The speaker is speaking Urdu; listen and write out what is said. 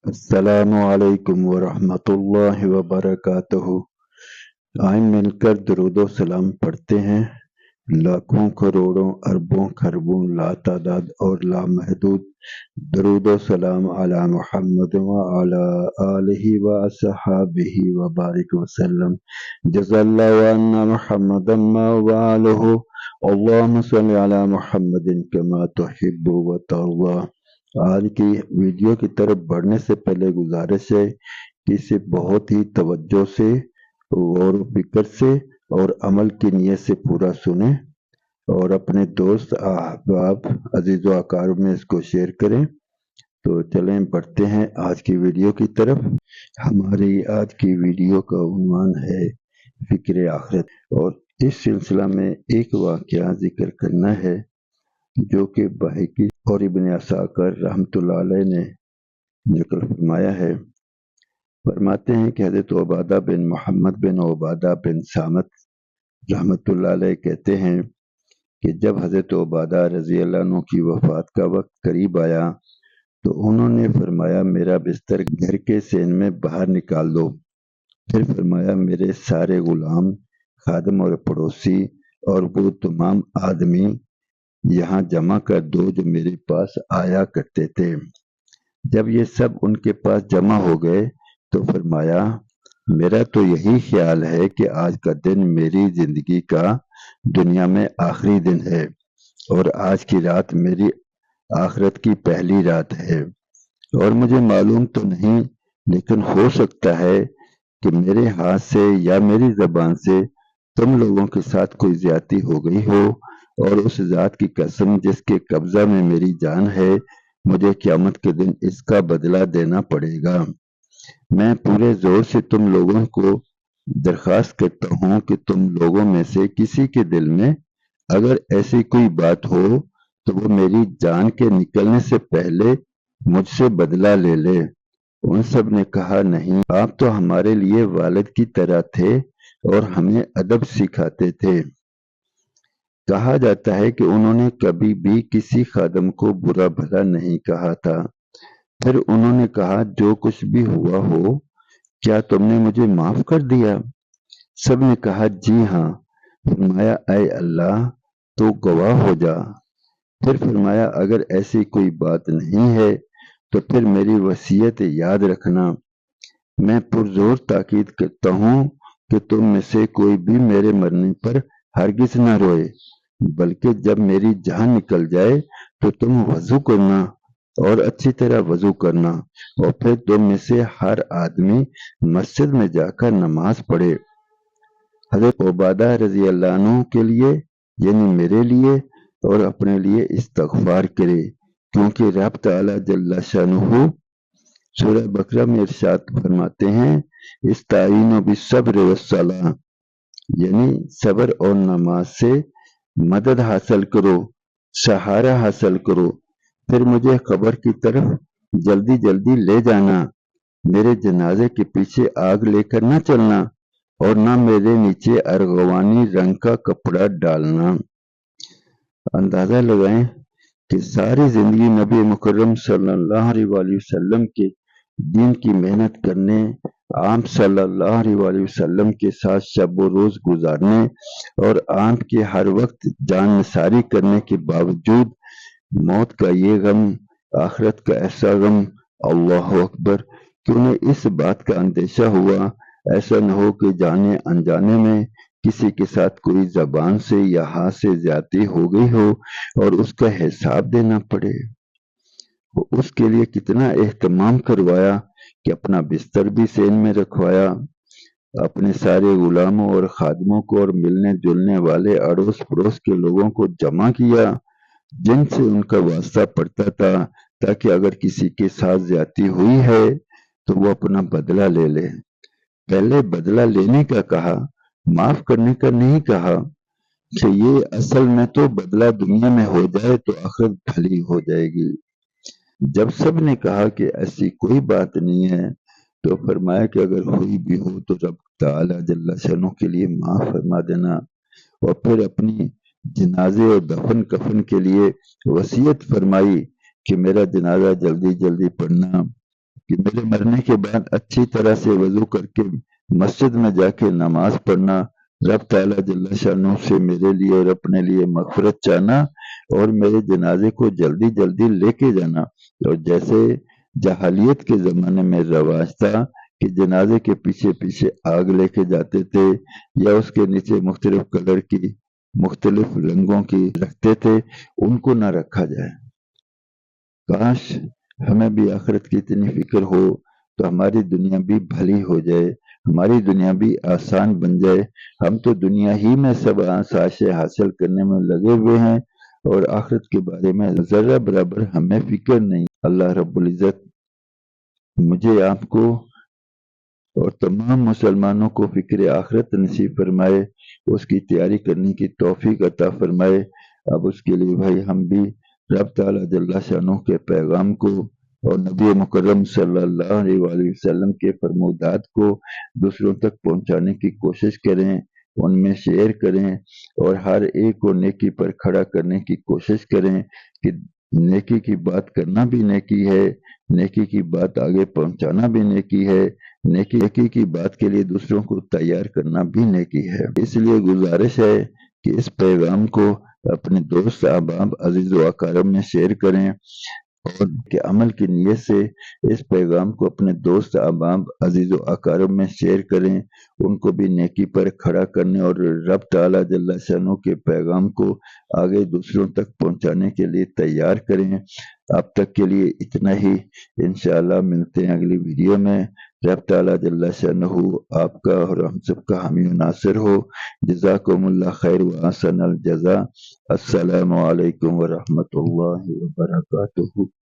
السلام علیکم ورحمۃ اللہ وبرکاتہ۔ آئیں مل کر درود و سلام پڑھتے ہیں۔ لاکھوں کروڑوں اربوں خربوں لاتعداد اور لامحدود درود و سلام علی محمد وعلی آلہ وصحابہ وبارک وسلم۔ جزا اللہ عنا محمدا ما وعلہ، اللہم صل علی محمد کما تحب وترضی۔ آج کی ویڈیو کی طرف بڑھنے سے پہلے گزارش ہے کہ اسے بہت ہی توجہ سے، غور و فکر سے اور عمل کی نیت سے پورا سنیں اور اپنے دوست احباب عزیز و اقارب میں اس کو شیئر کریں۔ تو چلیں بڑھتے ہیں آج کی ویڈیو کی طرف۔ ہماری آج کی ویڈیو کا عنوان ہے فکر آخرت، اور اس سلسلہ میں ایک واقعہ ذکر کرنا ہے جو کہ بہقی اور ابن عساکر رحمۃ اللہ علیہ نے نقل فرمایا ہے۔ فرماتے ہیں کہ حضرت عبادہ بن محمد بن عبادہ بن صامت رحمۃ اللہ علیہ کہتے ہیں کہ جب حضرت عبادہ رضی اللہ عنہ کی وفات کا وقت قریب آیا تو انہوں نے فرمایا میرا بستر گھر کے سین میں باہر نکال دو۔ پھر فرمایا میرے سارے غلام، خادم اور پڑوسی اور وہ تمام آدمی یہاں جمع کر دو جو میرے پاس آیا کرتے تھے۔ جب یہ سب ان کے پاس جمع ہو گئے تو فرمایا میرا تو یہی خیال ہے کہ آج کا دن میری زندگی کا دنیا میں آخری دن ہے اور آج کی رات میری آخرت کی پہلی رات ہے، اور مجھے معلوم تو نہیں لیکن ہو سکتا ہے کہ میرے ہاتھ سے یا میری زبان سے تم لوگوں کے ساتھ کوئی زیادتی ہو گئی ہو، اور اس ذات کی قسم جس کے قبضہ میں میری جان ہے مجھے قیامت کے دن اس کا بدلہ دینا پڑے گا۔ میں پورے زور سے تم لوگوں کو درخواست کرتا ہوں کہ تم لوگوں میں سے کسی کے دل میں اگر ایسی کوئی بات ہو تو وہ میری جان کے نکلنے سے پہلے مجھ سے بدلہ لے لے۔ ان سب نے کہا نہیں، آپ تو ہمارے لیے والد کی طرح تھے اور ہمیں ادب سکھاتے تھے۔ کہا جاتا ہے کہ انہوں نے کبھی بھی کسی خادم کو برا بھلا نہیں کہا تھا۔ پھر انہوں نے کہا جو کچھ بھی ہوا ہو کیا تم نے مجھے معاف کر دیا؟ سب نے کہا جی ہاں۔ فرمایا اے اللہ تو گواہ ہو جا۔ پھر فرمایا اگر ایسی کوئی بات نہیں ہے تو پھر میری وصیت یاد رکھنا۔ میں پرزور تاکید کرتا ہوں کہ تم میں سے کوئی بھی میرے مرنے پر ہرگز نہ روئے، بلکہ جب میری جان نکل جائے تو تم وضو کرنا اور اچھی طرح وضو کرنا، اور پھر تم میں سے ہر آدمی مسجد میں جا کر نماز پڑھے۔ حضرت عبادہ رضی اللہ عنہ کے لیے یعنی میرے لیے اور اپنے لیے استغفار کرے، کیونکہ رب تعالی جل شانہ سورہ بقرہ میں ارشاد فرماتے ہیں استعینوا بالصبر والصلاۃ، یعنی صبر اور نماز سے مدد حاصل کرو، سہارا حاصل کرو۔ پھر مجھے قبر کی طرف جلدی جلدی لے جانا، میرے جنازے کے پیچھے آگ لے کر نہ چلنا، اور نہ میرے نیچے ارغوانی رنگ کا کپڑا ڈالنا۔ اندازہ لگائیں کہ ساری زندگی نبی مکرم صلی اللہ علیہ وآلہ وسلم کے دین کی محنت کرنے، آپ صلی اللہ علیہ وآلہ وسلم کے ساتھ شب و روز گزارنے اور آپ کے ہر وقت جان نثاری کرنے کے باوجود موت کا یہ غم، آخرت کا ایسا غم، اللہ اکبر، کہ انہیں اس بات کا اندیشہ ہوا ایسا نہ ہو کہ جانے انجانے میں کسی کے ساتھ کوئی زبان سے یا ہاتھ سے زیادتی ہو گئی ہو اور اس کا حساب دینا پڑے۔ اس کے لیے کتنا اہتمام کروایا کہ اپنا بستر بھی سین میں رکھوایا، اپنے سارے غلاموں اور خادموں کو اور ملنے جلنے والے اڑوس پڑوس کے لوگوں کو جمع کیا جن سے ان کا واسطہ پڑتا تھا، تاکہ اگر کسی کے ساتھ زیادتی ہوئی ہے تو وہ اپنا بدلہ لے لے۔ پہلے بدلہ لینے کا کہا، معاف کرنے کا نہیں کہا، کہ یہ اصل میں تو بدلہ دنیا میں ہو جائے تو آخرت بھلی ہو جائے گی۔ جب سب نے کہا کہ ایسی کوئی بات نہیں ہے تو فرمایا کہ اگر ہوئی بھی ہو تو رب تعالی جل شانہ کے لیے معاف فرما دینا، اور پھر اپنی جنازے اور دفن کفن کے لیے وصیت فرمائی کہ میرا جنازہ جلدی جلدی پڑھنا، کہ میرے مرنے کے بعد اچھی طرح سے وضو کر کے مسجد میں جا کے نماز پڑھنا، رب تعالیٰ جل شانہ سے میرے لیے اور اپنے لیے مغفرت چاہنا، اور میرے جنازے کو جلدی جلدی لے کے جانا۔ اور جیسے جاہلیت کے زمانے میں رواج تھا کہ جنازے کے پیچھے پیچھے آگ لے کے جاتے تھے، یا اس کے نیچے مختلف کلر کی مختلف رنگوں کی رکھتے تھے، ان کو نہ رکھا جائے۔ کاش ہمیں بھی آخرت کی اتنی فکر ہو تو ہماری دنیا بھی بھلی ہو جائے، ہماری دنیا بھی آسان بن جائے۔ ہم تو دنیا ہی میں سب آسائشیں حاصل کرنے میں لگے ہوئے ہیں، اور آخرت کے بارے میں ذرہ برابر ہمیں فکر نہیں۔ اللہ رب العزت مجھے، آپ کو اور تمام مسلمانوں کو فکر آخرت نصیب فرمائے، اس کی تیاری کرنے کی توفیق عطا فرمائے۔ اب اس کے لیے بھائی ہم بھی رب تعالیٰ جل شانہ کے پیغام کو اور نبی مکرم صلی اللہ علیہ وآلہ وسلم کے فرمودات کو دوسروں تک پہنچانے کی کوشش کریں، ان میں شیئر کریں، اور ہر ایک کو نیکی پر کھڑا کرنے کی کوشش کریں کہ نیکی کی بات کرنا بھی نیکی ہے، نیکی کی بات آگے پہنچانا بھی نیکی ہے، نیکی کی بات کے لیے دوسروں کو تیار کرنا بھی نیکی ہے۔ اس لیے گزارش ہے کہ اس پیغام کو اپنے دوست احباب عزیز و اقارب میں شیئر کریں، اور کہ عمل کی نیت سے اس پیغام کو اپنے دوست احباب عزیز و اقارب میں شیئر کریں، ان کو بھی نیکی پر کھڑا کرنے اور رب تعالیٰ جل شانہ کے پیغام کو آگے دوسروں تک پہنچانے کے لیے تیار کریں۔ اب تک کے لیے اتنا ہی، انشاءاللہ ملتے ہیں اگلی ویڈیو میں۔ رب تعالیٰ جل شانہ آپ کا اور ہم سب کا حامی و ناصر ہو۔ جزاکم اللہ خیر و احسن الجزا۔ السلام علیکم ورحمۃ اللہ وبرکاتہ۔